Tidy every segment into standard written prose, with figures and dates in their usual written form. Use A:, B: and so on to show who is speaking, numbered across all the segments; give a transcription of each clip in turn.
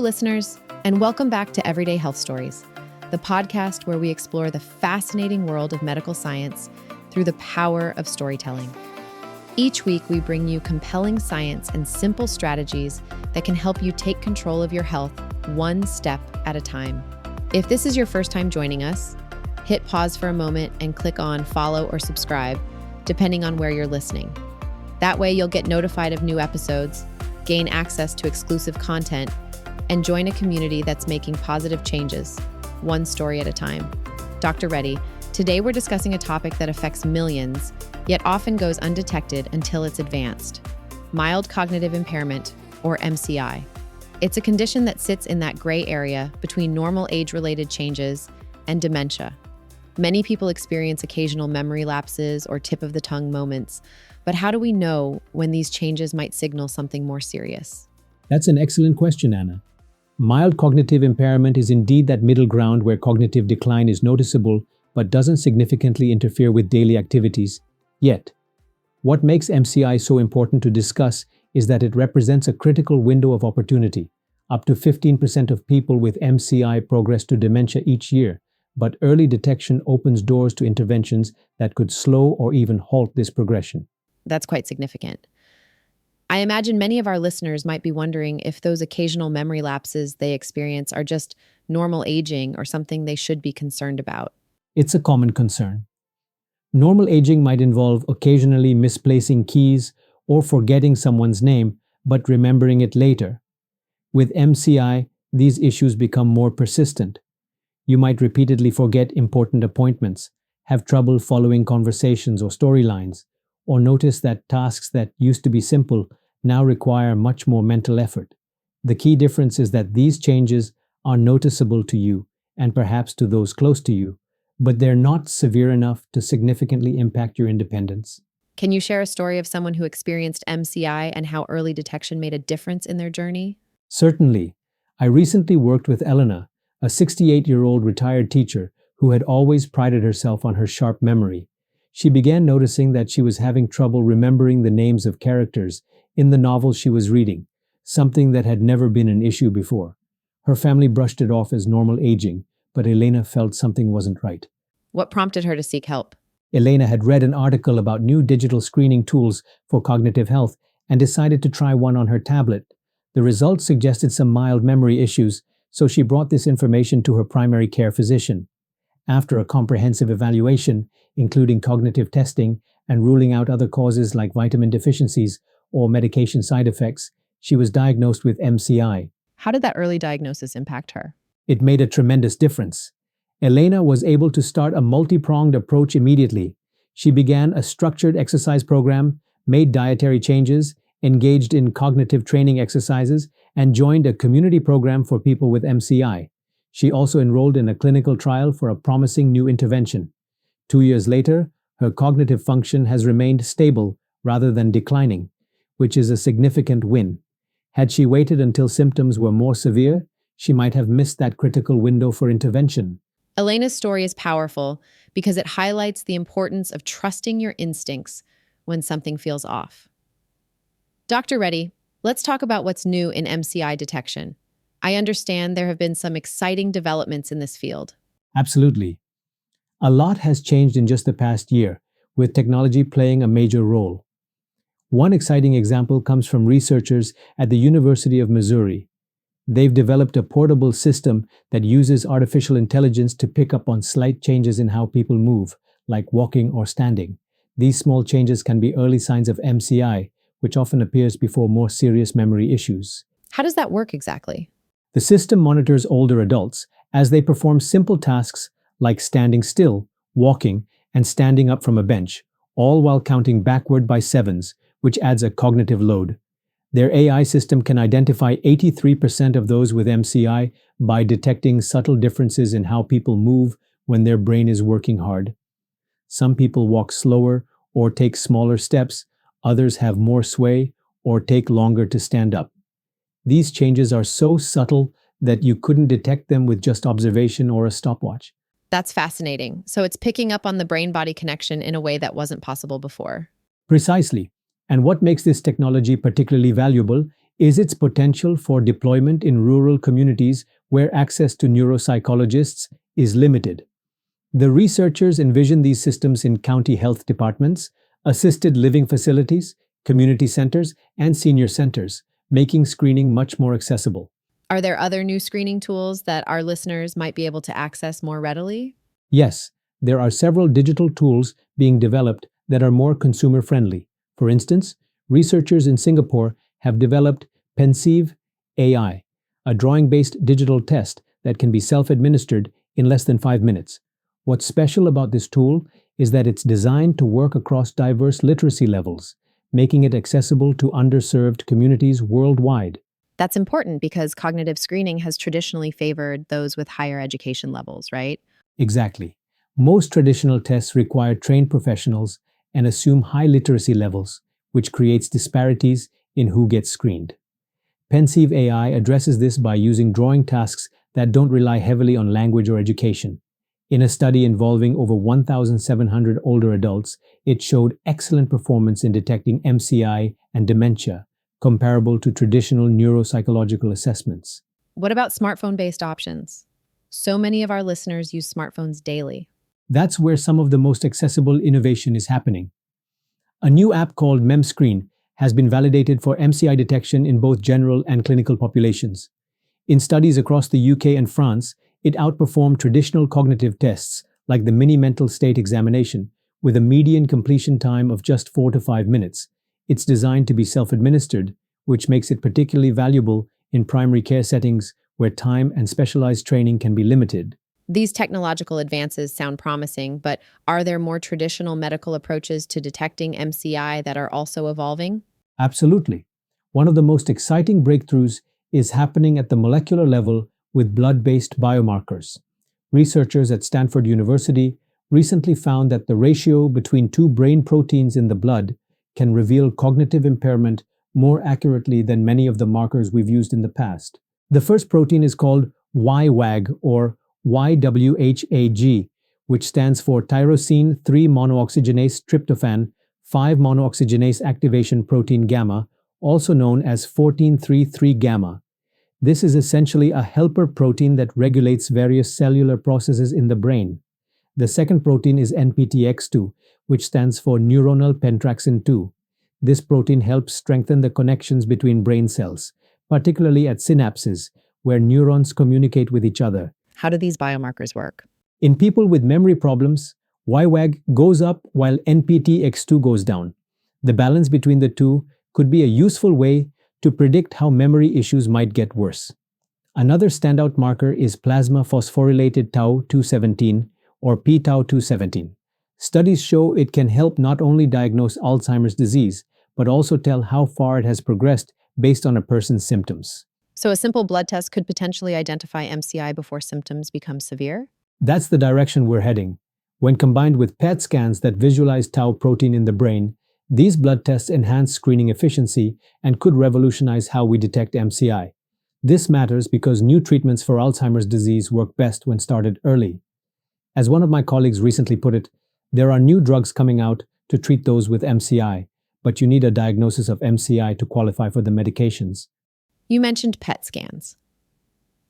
A: listeners, and welcome back to Everyday Health Stories, the podcast where we explore the fascinating world of medical science through the power of storytelling. Each week, we bring you compelling science and simple strategies that can help you take control of your health one step at a time. If this is your first time joining us, hit pause for a moment and click on follow or subscribe, depending on where you're listening. That way, you'll get notified of new episodes, gain access to exclusive content, and join a community that's making positive changes, one story at a time. Dr. Reddy, today we're discussing a topic that affects millions, yet often goes undetected until it's advanced: mild cognitive impairment, or MCI. It's a condition that sits in that gray area between normal age-related changes and dementia. Many people experience occasional memory lapses or tip-of-the-tongue moments, but how do we know when these changes might signal something more serious?
B: That's an excellent question, Anna. Mild cognitive impairment is indeed that middle ground where cognitive decline is noticeable but doesn't significantly interfere with daily activities. Yet, what makes MCI so important to discuss is that it represents a critical window of opportunity. Up to 15% of people with MCI progress to dementia each year, but early detection opens doors to interventions that could slow or even halt this progression.
A: That's quite significant. I imagine many of our listeners might be wondering if those occasional memory lapses they experience are just normal aging or something they should be concerned about.
B: It's a common concern. Normal aging might involve occasionally misplacing keys or forgetting someone's name, but remembering it later. With MCI, these issues become more persistent. You might repeatedly forget important appointments, have trouble following conversations or storylines, or notice that tasks that used to be simple now require much more mental effort. The key difference is that these changes are noticeable to you and perhaps to those close to you, but they're not severe enough to significantly impact your independence.
A: Can you share a story of someone who experienced MCI and how early detection made a difference in their journey?
B: Certainly. I recently worked with Elena, a 68-year-old retired teacher who had always prided herself on her sharp memory. She began noticing that she was having trouble remembering the names of characters in the novel she was reading, something that had never been an issue before. Her family brushed it off as normal aging, but Elena felt something wasn't right.
A: What prompted her to seek help?
B: Elena had read an article about new digital screening tools for cognitive health and decided to try one on her tablet. The results suggested some mild memory issues, so she brought this information to her primary care physician. After a comprehensive evaluation, including cognitive testing and ruling out other causes like vitamin deficiencies or medication side effects, she was diagnosed with MCI.
A: How did that early diagnosis impact her?
B: It made a tremendous difference. Elena was able to start a multi-pronged approach immediately. She began a structured exercise program, made dietary changes, engaged in cognitive training exercises, and joined a community program for people with MCI. She also enrolled in a clinical trial for a promising new intervention. 2 years later, her cognitive function has remained stable rather than declining, which is a significant win. Had she waited until symptoms were more severe, she might have missed that critical window for intervention.
A: Elena's story is powerful because it highlights the importance of trusting your instincts when something feels off. Dr. Reddy, let's talk about what's new in MCI detection. I understand there have been some exciting developments in this field.
B: Absolutely. A lot has changed in just the past year, with technology playing a major role. One exciting example comes from researchers at the University of Missouri. They've developed a portable system that uses artificial intelligence to pick up on slight changes in how people move, like walking or standing. These small changes can be early signs of MCI, which often appears before more serious memory issues.
A: How does that work exactly?
B: The system monitors older adults as they perform simple tasks like standing still, walking, and standing up from a bench, all while counting backward by sevens, which adds a cognitive load. Their AI system can identify 83% of those with MCI by detecting subtle differences in how people move when their brain is working hard. Some people walk slower or take smaller steps, others have more sway or take longer to stand up. These changes are so subtle that you couldn't detect them with just observation or a stopwatch.
A: That's fascinating. So it's picking up on the brain-body connection in a way that wasn't possible before.
B: Precisely. And what makes this technology particularly valuable is its potential for deployment in rural communities where access to neuropsychologists is limited. The researchers envision these systems in county health departments, assisted living facilities, community centers, and senior centers, making screening much more accessible.
A: Are there other new screening tools that our listeners might be able to access more readily?
B: Yes, there are several digital tools being developed that are more consumer friendly. For instance, researchers in Singapore have developed Pensieve AI, a drawing based digital test that can be self administered in less than 5 minutes. What's special about this tool is that it's designed to work across diverse literacy levels, making it accessible to underserved communities worldwide.
A: That's important because cognitive screening has traditionally favored those with higher education levels, right?
B: Exactly. Most traditional tests require trained professionals and assume high literacy levels, which creates disparities in who gets screened. Pensieve AI addresses this by using drawing tasks that don't rely heavily on language or education. In a study involving over 1,700 older adults, it showed excellent performance in detecting MCI and dementia, comparable to traditional neuropsychological assessments.
A: What about smartphone-based options? So many of our listeners use smartphones daily.
B: That's where some of the most accessible innovation is happening. A new app called MemScreen has been validated for MCI detection in both general and clinical populations. In studies across the UK and France, it outperformed traditional cognitive tests like the mini mental state examination, with a median completion time of just 4 to 5 minutes. It's designed to be self-administered, which makes it particularly valuable in primary care settings where time and specialized training can be limited.
A: These technological advances sound promising, but are there more traditional medical approaches to detecting MCI that are also evolving?
B: Absolutely. One of the most exciting breakthroughs is happening at the molecular level with blood-based biomarkers. Researchers at Stanford University recently found that the ratio between two brain proteins in the blood can reveal cognitive impairment more accurately than many of the markers we've used in the past. The first protein is called YWAG or YWHAG, which stands for tyrosine 3 monooxygenase tryptophan 5 monooxygenase activation protein gamma, also known as 14-3-3 gamma. This is essentially a helper protein that regulates various cellular processes in the brain. The second protein is NPTX2, which stands for neuronal pentraxin 2. This protein helps strengthen the connections between brain cells, particularly at synapses, where neurons communicate with each other.
A: How do these biomarkers work?
B: In people with memory problems, YWAG goes up while NPTX2 goes down. The balance between the two could be a useful way to predict how memory issues might get worse. Another standout marker is plasma phosphorylated tau 217 or p-tau 217. Studies show it can help not only diagnose Alzheimer's disease, but also tell how far it has progressed based on a person's symptoms.
A: So a simple blood test could potentially identify MCI before symptoms become severe?
B: That's the direction we're heading. When combined with PET scans that visualize tau protein in the brain, these blood tests enhance screening efficiency and could revolutionize how we detect MCI. This matters because new treatments for Alzheimer's disease work best when started early. As one of my colleagues recently put it, there are new drugs coming out to treat those with MCI, but you need a diagnosis of MCI to qualify for the medications.
A: You mentioned PET scans.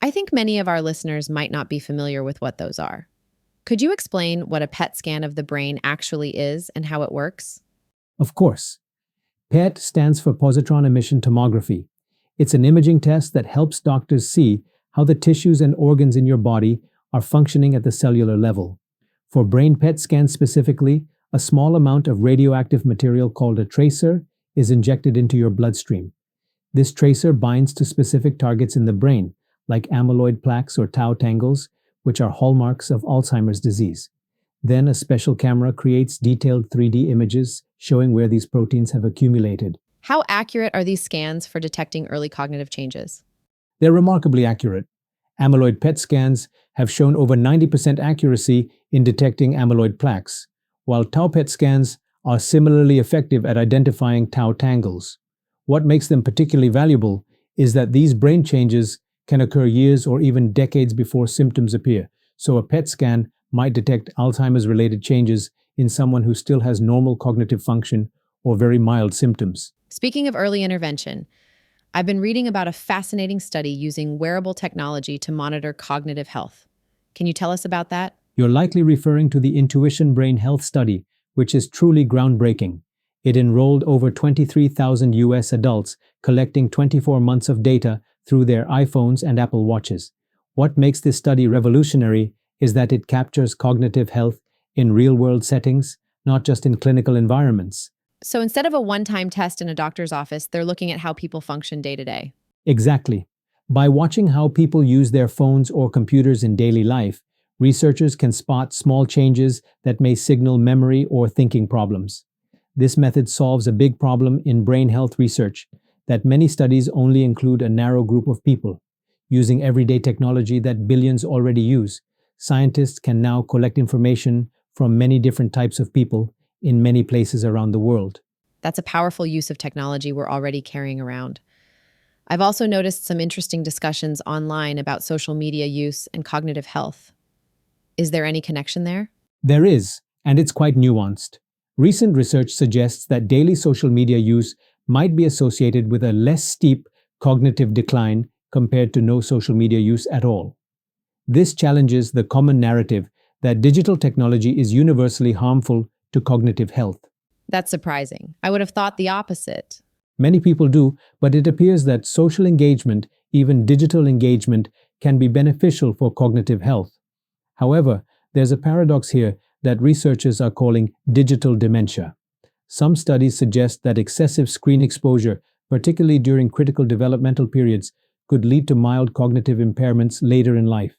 A: I think many of our listeners might not be familiar with what those are. Could you explain what a PET scan of the brain actually is and how it works?
B: Of course. PET stands for positron emission tomography. It's an imaging test that helps doctors see how the tissues and organs in your body are functioning at the cellular level. For brain PET scans specifically, a small amount of radioactive material called a tracer is injected into your bloodstream. This tracer binds to specific targets in the brain, like amyloid plaques or tau tangles, which are hallmarks of Alzheimer's disease. Then a special camera creates detailed 3D images showing where these proteins have accumulated.
A: How accurate are these scans for detecting early cognitive changes?
B: They're remarkably accurate. Amyloid PET scans have shown over 90% accuracy in detecting amyloid plaques, while tau PET scans are similarly effective at identifying tau tangles. What makes them particularly valuable is that these brain changes can occur years or even decades before symptoms appear, so a PET scan might detect Alzheimer's-related changes in someone who still has normal cognitive function or very mild symptoms.
A: Speaking of early intervention, I've been reading about a fascinating study using wearable technology to monitor cognitive health. Can you tell us about that?
B: You're likely referring to the Intuition Brain Health Study, which is truly groundbreaking. It enrolled over 23,000 US adults, collecting 24 months of data through their iPhones and Apple Watches. What makes this study revolutionary is that it captures cognitive health in real-world settings, not just in clinical environments.
A: So instead of a one-time test in a doctor's office, they're looking at how people function day to day.
B: Exactly. By watching how people use their phones or computers in daily life, researchers can spot small changes that may signal memory or thinking problems. This method solves a big problem in brain health research that many studies only include a narrow group of people. Using everyday technology that billions already use, scientists can now collect information from many different types of people in many places around the world.
A: That's a powerful use of technology we're already carrying around. I've also noticed some interesting discussions online about social media use and cognitive health. Is there any connection there?
B: There is, and it's quite nuanced. Recent research suggests that daily social media use might be associated with a less steep cognitive decline compared to no social media use at all. This challenges the common narrative that digital technology is universally harmful to cognitive health.
A: That's surprising. I would have thought the opposite.
B: Many people do, but it appears that social engagement, even digital engagement, can be beneficial for cognitive health. However, there's a paradox here that researchers are calling digital dementia. Some studies suggest that excessive screen exposure, particularly during critical developmental periods, could lead to mild cognitive impairments later in life.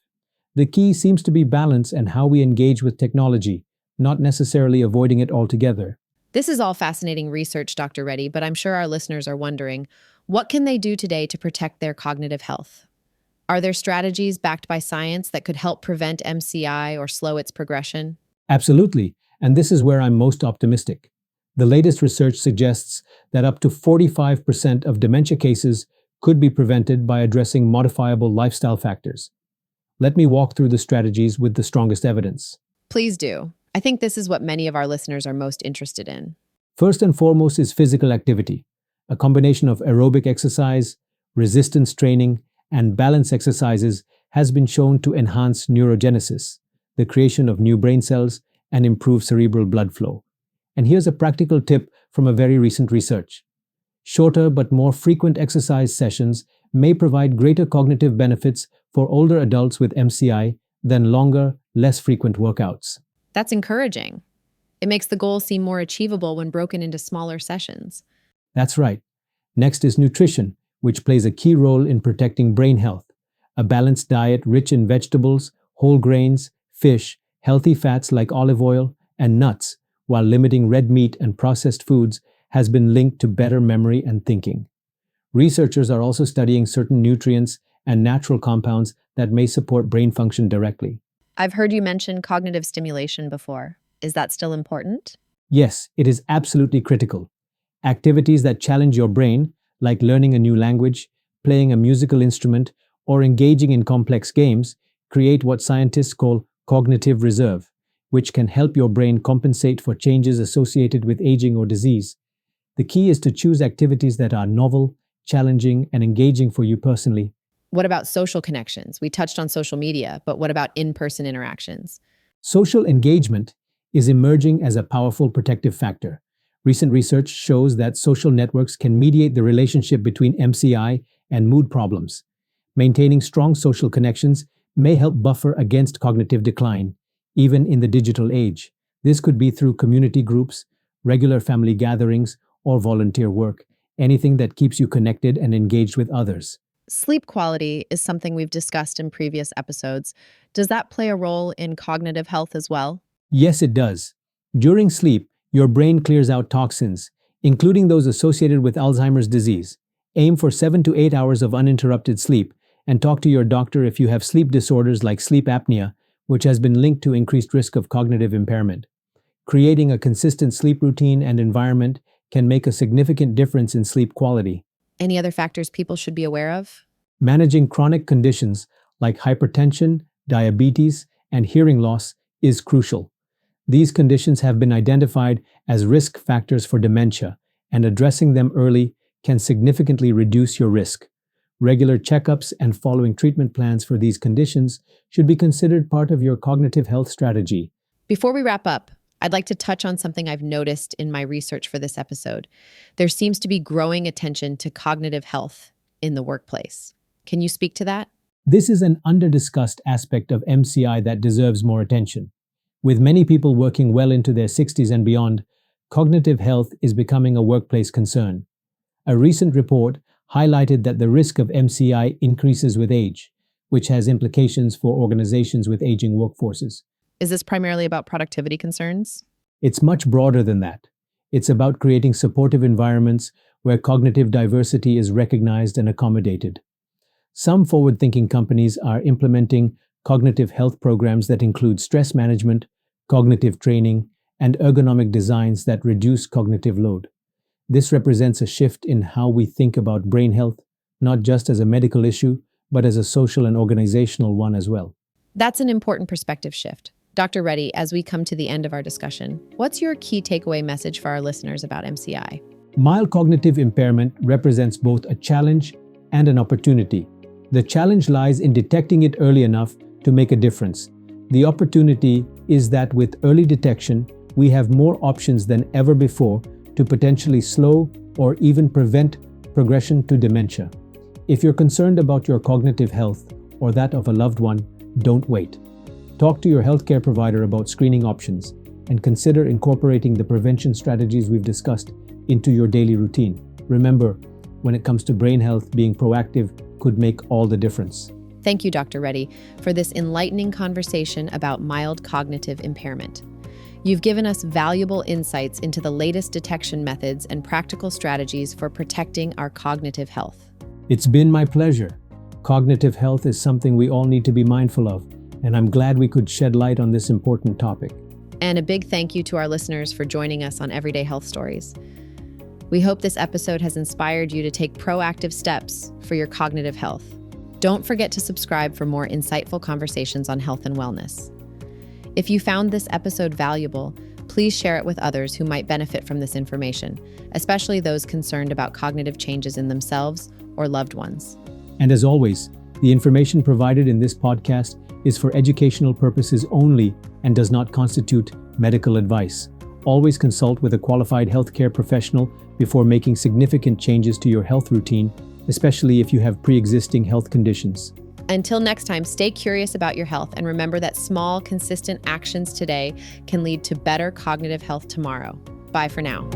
B: The key seems to be balance and how we engage with technology, not necessarily avoiding it altogether.
A: This is all fascinating research, Dr. Reddy, but I'm sure our listeners are wondering, what can they do today to protect their cognitive health? Are there strategies backed by science that could help prevent MCI or slow its progression?
B: Absolutely, and this is where I'm most optimistic. The latest research suggests that up to 45% of dementia cases could be prevented by addressing modifiable lifestyle factors. Let me walk through the strategies with the strongest evidence.
A: Please do. I think this is what many of our listeners are most interested in.
B: First and foremost is physical activity. A combination of aerobic exercise, resistance training, and balance exercises has been shown to enhance neurogenesis, the creation of new brain cells, and improve cerebral blood flow. And here's a practical tip from a very recent research. Shorter but more frequent exercise sessions may provide greater cognitive benefits for older adults with MCI than longer, less frequent workouts.
A: That's encouraging. It makes the goal seem more achievable when broken into smaller sessions.
B: That's right. Next is nutrition, which plays a key role in protecting brain health. A balanced diet rich in vegetables, whole grains, fish, healthy fats like olive oil, and nuts, while limiting red meat and processed foods, has been linked to better memory and thinking. Researchers are also studying certain nutrients and natural compounds that may support brain function directly.
A: I've heard you mention cognitive stimulation before. Is that still important?
B: Yes, it is absolutely critical. Activities that challenge your brain, like learning a new language, playing a musical instrument, or engaging in complex games, create what scientists call cognitive reserve, which can help your brain compensate for changes associated with aging or disease. The key is to choose activities that are novel, challenging, and engaging for you personally.
A: What about social connections? We touched on social media, but what about in-person interactions?
B: Social engagement is emerging as a powerful protective factor. Recent research shows that social networks can mediate the relationship between MCI and mood problems. Maintaining strong social connections may help buffer against cognitive decline, even in the digital age. This could be through community groups, regular family gatherings, or volunteer work, anything that keeps you connected and engaged with others.
A: Sleep quality is something we've discussed in previous episodes. Does that play a role in cognitive health as well?
B: Yes, it does. During sleep, your brain clears out toxins, including those associated with Alzheimer's disease. Aim for 7 to 8 hours of uninterrupted sleep, and talk to your doctor if you have sleep disorders like sleep apnea, which has been linked to increased risk of cognitive impairment. Creating a consistent sleep routine and environment can make a significant difference in sleep quality.
A: Any other factors people should be aware of?
B: Managing chronic conditions like hypertension, diabetes, and hearing loss is crucial. These conditions have been identified as risk factors for dementia, and addressing them early can significantly reduce your risk. Regular checkups and following treatment plans for these conditions should be considered part of your cognitive health strategy.
A: Before we wrap up, I'd like to touch on something I've noticed in my research for this episode. There seems to be growing attention to cognitive health in the workplace. Can you speak to that?
B: This is an under-discussed aspect of MCI that deserves more attention. With many people working well into their 60s and beyond, cognitive health is becoming a workplace concern. A recent report highlighted that the risk of MCI increases with age, which has implications for organizations with aging workforces.
A: Is this primarily about productivity concerns?
B: It's much broader than that. It's about creating supportive environments where cognitive diversity is recognized and accommodated. Some forward-thinking companies are implementing cognitive health programs that include stress management, cognitive training, and ergonomic designs that reduce cognitive load. This represents a shift in how we think about brain health, not just as a medical issue, but as a social and organizational one as well.
A: That's an important perspective shift. Dr. Reddy, as we come to the end of our discussion, what's your key takeaway message for our listeners about MCI?
B: Mild cognitive impairment represents both a challenge and an opportunity. The challenge lies in detecting it early enough to make a difference. The opportunity is that with early detection, we have more options than ever before to potentially slow or even prevent progression to dementia. If you're concerned about your cognitive health or that of a loved one, don't wait. Talk to your healthcare provider about screening options and consider incorporating the prevention strategies we've discussed into your daily routine. Remember, when it comes to brain health, being proactive could make all the difference.
A: Thank you, Dr. Reddy, for this enlightening conversation about mild cognitive impairment. You've given us valuable insights into the latest detection methods and practical strategies for protecting our cognitive health.
B: It's been my pleasure. Cognitive health is something we all need to be mindful of, and I'm glad we could shed light on this important topic.
A: And a big thank you to our listeners for joining us on Everyday Health Stories. We hope this episode has inspired you to take proactive steps for your cognitive health. Don't forget to subscribe for more insightful conversations on health and wellness. If you found this episode valuable, please share it with others who might benefit from this information, especially those concerned about cognitive changes in themselves or loved ones.
B: And as always, the information provided in this podcast is for educational purposes only and does not constitute medical advice. Always consult with a qualified healthcare professional before making significant changes to your health routine, especially if you have pre-existing health conditions.
A: Until next time, stay curious about your health and remember that small, consistent actions today can lead to better cognitive health tomorrow. Bye for now.